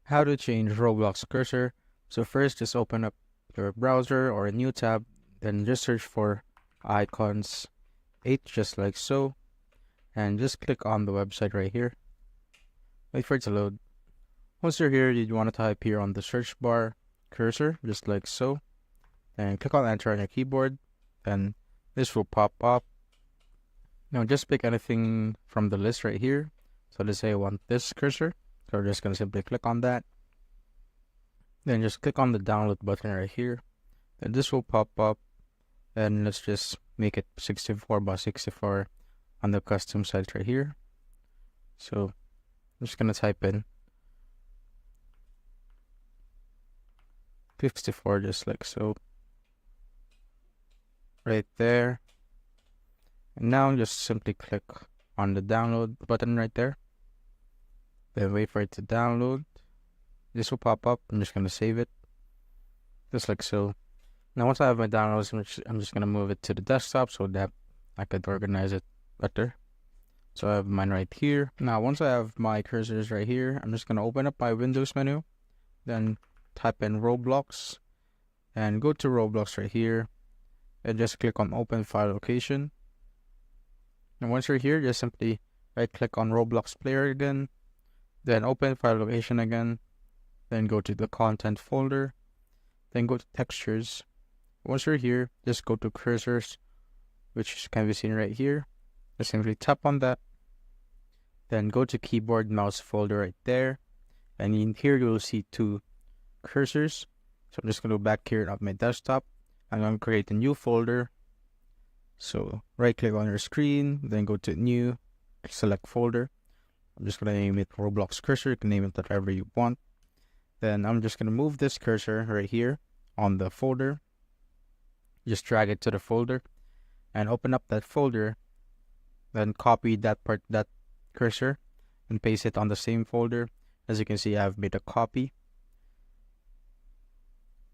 How to change Roblox cursor. So first, just open up your browser or a new tab, then just search for icons 8, just like so, and just click on the website right here. Wait for it to load. Once you're here, you want to type here on the search bar cursor, just like so, and click on enter on your keyboard, then this will pop up. Now just pick anything from the list right here. So let's say I want this cursor, so we're just going to simply click on that. Then just click on the download button right here. Then this will pop up, and let's just make it 64 by 64 on the custom size right here. So I'm just gonna type in 64 just like so, right there. And now just simply click on the download button right there. Then wait for it to download. This will pop up. I'm just gonna save it, just like so. Now once I have my downloads, I'm just gonna move it to the desktop so that I could organize it better. So I have mine right here. Now once I have my cursors right here, I'm just gonna open up my Windows menu, then type in Roblox, and go to Roblox right here, and just click on Open File Location. And once you're here, just simply right click on Roblox Player again, then Open File Location again, then go to the Content folder, then go to Textures. Once you're here, just go to Cursors, which can be seen right here. Just simply tap on that, then go to Keyboard Mouse folder right there, and in here you'll see two cursors. So I'm just going to go back here on my desktop. I'm going to create a new folder. So right click on your screen, then go to New, select Folder. I'm just going to name it Roblox Cursor. You can name it whatever you want. Then I'm just going to move this cursor right here on the folder. Just drag it to the folder and open up that folder. Then copy that cursor and paste it on the same folder. As you can see, I've made a copy.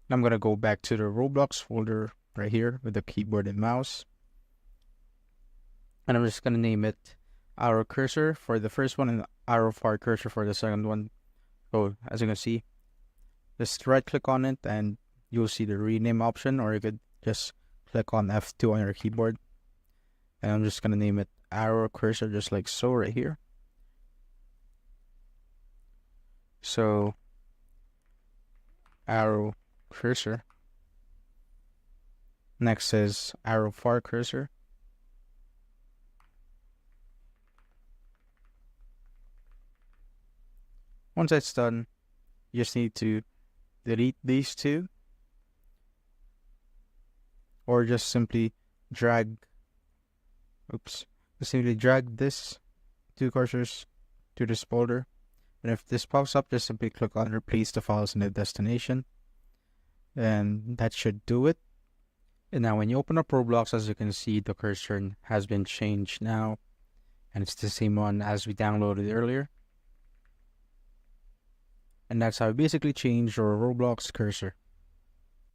I'm going to go back to the Roblox folder right here with the keyboard and mouse. And I'm just going to name it Arrow Cursor for the first one and Arrow Far Cursor for the second one. So as you can see, just right click on it and you'll see the rename option, or you could just click on F2 on your keyboard. And I'm just going to name it Arrow Cursor just like so right here. So Arrow Cursor. Next is Arrow Far Cursor. Once that's done, you just need to delete these two, or just simply drag this two cursors to this folder. And if this pops up, just simply click on replace the files in the destination, and that should do it. And now when you open up Roblox, as you can see, the cursor has been changed now, and it's the same one as we downloaded earlier. And that's how you basically change your Roblox cursor.